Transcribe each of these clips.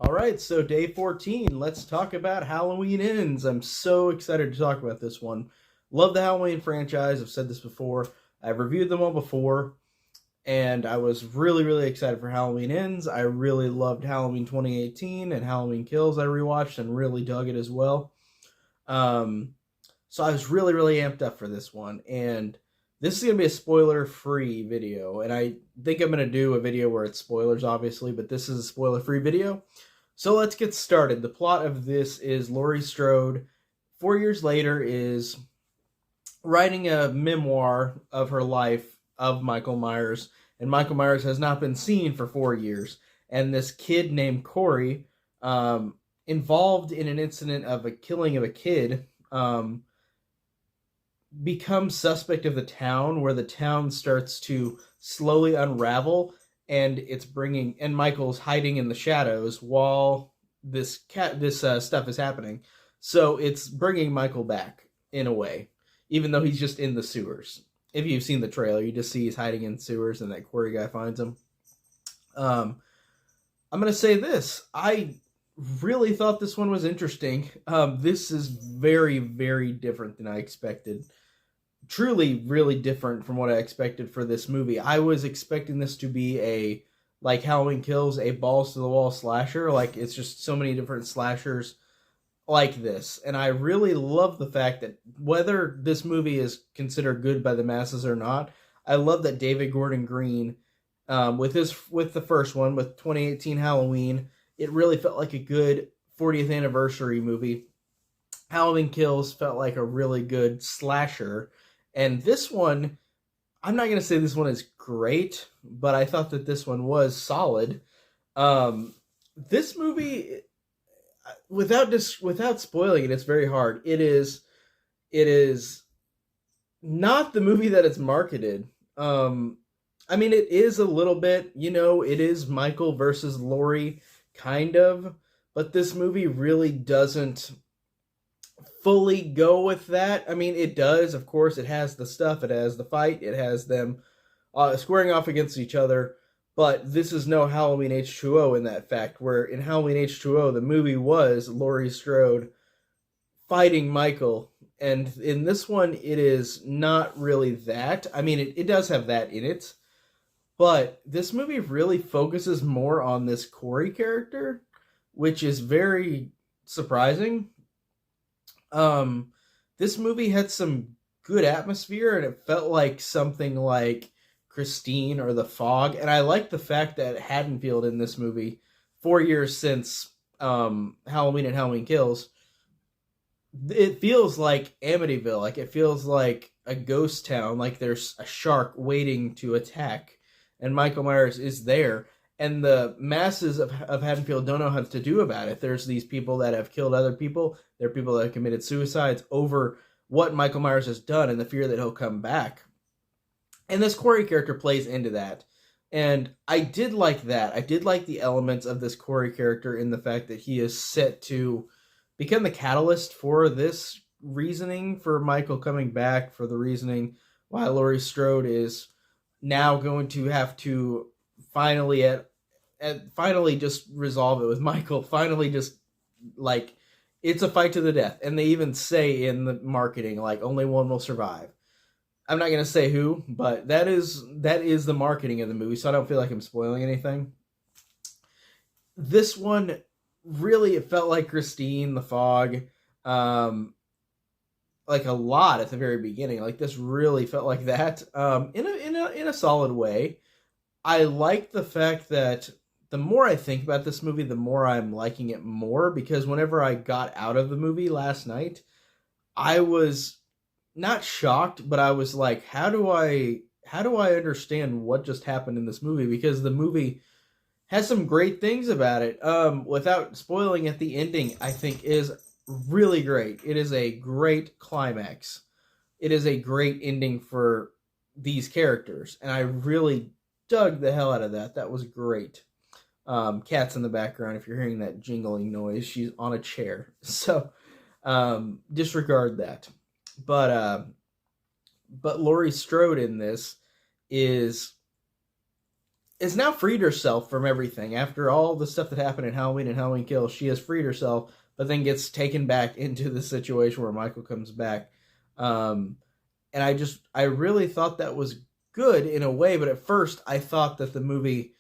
All right, so day 14. Let's talk about Halloween Ends. I'm so excited to talk about this one. Love the Halloween franchise. I've said this before. I've reviewed them all before, and I was really, really excited for Halloween Ends. I really loved Halloween 2018 and Halloween Kills I rewatched and really dug it as well. Um, so I was really, really amped up for this one. And this is going to be a spoiler free video. And I think I'm going to do a video where it's spoilers, obviously, but this is a spoiler free video. So let's get started. The plot of this is Laurie Strode, 4 years later, is writing a memoir of her life of Michael Myers. And Michael Myers has not been seen for 4 years. And this kid named Corey, involved in an incident of a killing of a kid, becomes suspect of the town, where the town starts to slowly unravel, and Michael's hiding in the shadows while this stuff is happening. So it's bringing Michael back in a way, even though he's just in the sewers. If you've seen the trailer, you just see he's hiding in sewers, and that Corey guy finds him. I'm gonna say this: I really thought this one was interesting. This is very, very different than I expected. Truly, really different from what I expected for this movie. I was expecting this to be like Halloween Kills, a balls to the wall slasher. Like, it's just so many different slashers like this. And I really love the fact that whether this movie is considered good by the masses or not, I love that David Gordon Green, with the first one, with 2018 Halloween, it really felt like a good 40th anniversary movie. Halloween Kills felt like a really good slasher. And this one, I'm not going to say this one is great, but I thought that this one was solid. This movie, without spoiling it, it's very hard. It is not the movie that it's marketed. I mean, it is a little bit, it is Michael versus Laurie, kind of, but this movie really doesn't fully go with that. I mean, it does, of course. It has the stuff, it has the fight, it has them squaring off against each other, but this is no Halloween H2O in that fact, where in Halloween H2O, the movie was Laurie Strode fighting Michael, and in this one, it is not really that. I mean, it does have that in it, but this movie really focuses more on this Corey character, which is very surprising. This movie had some good atmosphere, and it felt like something like Christine or The Fog. And I like the fact that Haddonfield in this movie, 4 years since Halloween and Halloween Kills, it feels like Amityville. Like, it feels like a ghost town. Like, there's a shark waiting to attack, and Michael Myers is there. And the masses of Haddonfield don't know how to do about it. There's these people that have killed other people. There are people that have committed suicides over what Michael Myers has done and the fear that he'll come back. And this Corey character plays into that. And I did like that. I did like the elements of this Corey character in the fact that he is set to become the catalyst for this reasoning for Michael coming back, for the reasoning why Laurie Strode is now going to have to finally just resolve it with Michael. Finally, just like, it's a fight to the death. And they even say in the marketing, like, only one will survive. I'm not going to say who, but that is the marketing of the movie, so I don't feel like I'm spoiling anything. This one, really, it felt like Christine, The Fog, like a lot at the very beginning. Like, this really felt like that, in a solid way. I like the fact that the more I think about this movie, the more I'm liking it more, because whenever I got out of the movie last night, I was not shocked, but I was like, how do I understand what just happened in this movie? Because the movie has some great things about it. Without spoiling it, the ending, I think, is really great. It is a great climax. It is a great ending for these characters, and I really dug the hell out of that. That was great. Cat's in the background. If you're hearing that jingling noise, she's on a chair. So disregard that. But Laurie Strode in this is has now freed herself from everything. After all the stuff that happened in Halloween and Halloween Kills, she has freed herself, but then gets taken back into the situation where Michael comes back. Um, and I really thought that was good in a way, but at first I thought that the movie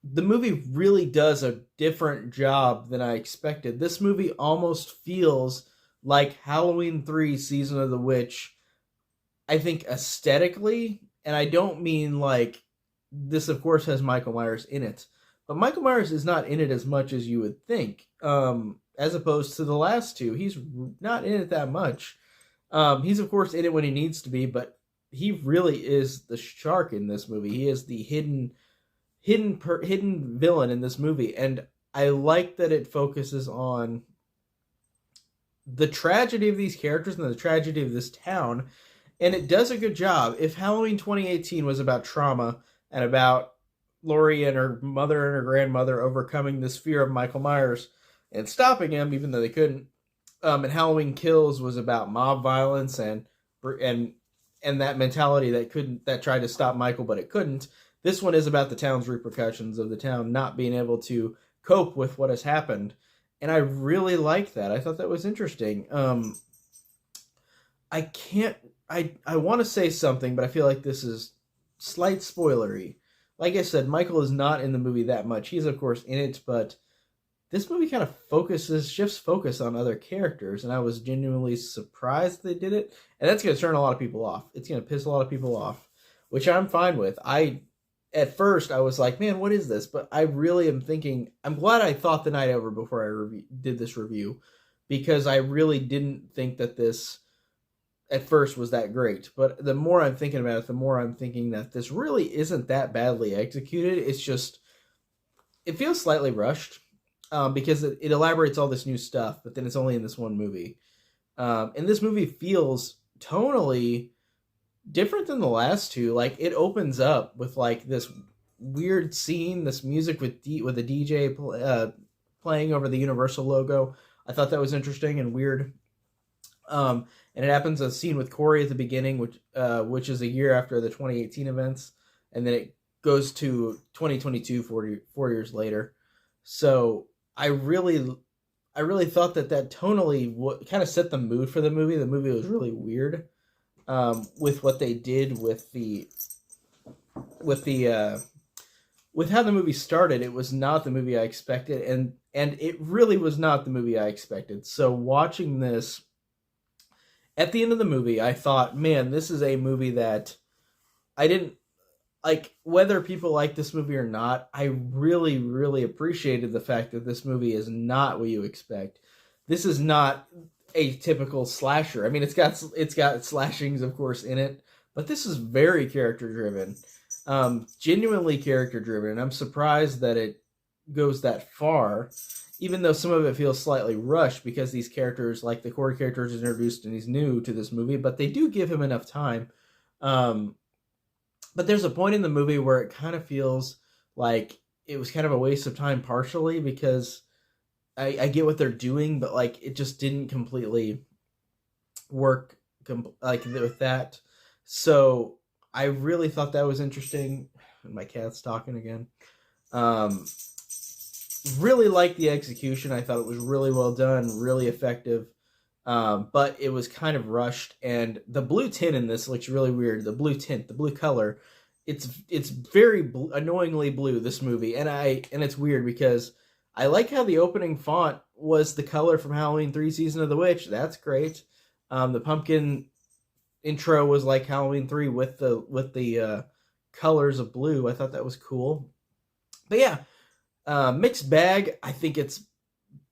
really does a different job than I expected. This movie almost feels like Halloween 3 Season of the Witch, I think aesthetically, and I don't mean like this, of course, has Michael Myers in it, but Michael Myers is not in it as much as you would think. As opposed to the last two, he's not in it that much. He's of course in it when he needs to be, but he really is the shark in this movie. He is the hidden villain in this movie, and I like that it focuses on the tragedy of these characters and the tragedy of this town, and it does a good job. If Halloween 2018 was about trauma and about Laurie and her mother and her grandmother overcoming this fear of Michael Myers and stopping him, even though they couldn't, and Halloween Kills was about mob violence and that mentality that tried to stop Michael but it couldn't. This one is about the town's repercussions of the town not being able to cope with what has happened, and I really like that. I thought that was interesting. I can't. I want to say something, but I feel like this is slight spoilery. Like I said, Michael is not in the movie that much. He's of course in it, but this movie kind of shifts focus on other characters, and I was genuinely surprised they did it. And that's going to turn a lot of people off. It's going to piss a lot of people off, which I'm fine with. At first I was like, man, what is this? But I really am thinking, I'm glad I thought the night over before I did this review, because I really didn't think that this at first was that great. But the more I'm thinking about it, the more I'm thinking that this really isn't that badly executed. It's just, it feels slightly rushed, because it elaborates all this new stuff, but then it's only in this one movie. And this movie feels tonally different than the last two. Like, it opens up with like this weird scene, this music with a DJ playing over the Universal logo. I thought that was interesting and weird. And it happens a scene with Corey at the beginning, which is a year after the 2018 events, and then it goes to 2022, 4 years later. So I really thought that tonally kind of set the mood for the movie. The movie was really weird, with what they did with how the movie started. It was not the movie I expected, and it really was not the movie I expected. So watching this, at the end of the movie, I thought, man, this is a movie that I didn't like. Whether people like this movie or not, I really, really appreciated the fact that this movie is not what you expect. This is not a typical slasher. I mean, it's got slashings, of course, in it, but this is very character driven, genuinely character driven. And I'm surprised that it goes that far, even though some of it feels slightly rushed, because these characters, like the core character, is introduced and he's new to this movie, but they do give him enough time. But there's a point in the movie where it kind of feels like it was kind of a waste of time, partially because I get what they're doing, but like it just didn't completely work like with that. So I really thought that was interesting. My cat's talking again. Really liked the execution. I thought it was really well done, really effective. But it was kind of rushed, and the blue tint in this looks really weird. The blue tint, the blue color, it's very annoyingly blue, this movie, and it's weird because I like how the opening font was the color from Halloween 3 Season of the Witch. That's great. The pumpkin intro was like Halloween 3 with the colors of blue. I thought that was cool. But yeah, mixed bag. I think it's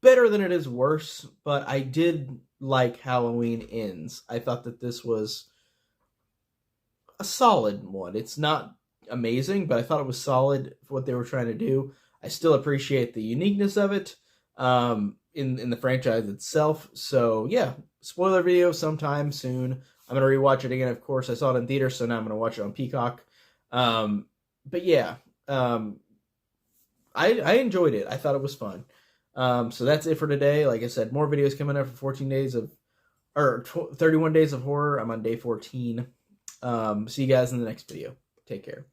better than it is worse, but I did like Halloween Ends. I thought that this was a solid one. It's not amazing, but I thought it was solid for what they were trying to do. I still appreciate the uniqueness of it, in the franchise itself. So yeah, spoiler video sometime soon. I'm gonna rewatch it again. Of course, I saw it in theater, so now I'm gonna watch it on Peacock. But yeah, I enjoyed it. I thought it was fun. So that's it for today. Like I said, more videos coming up for 31 days of horror. I'm on day 14. See you guys in the next video. Take care.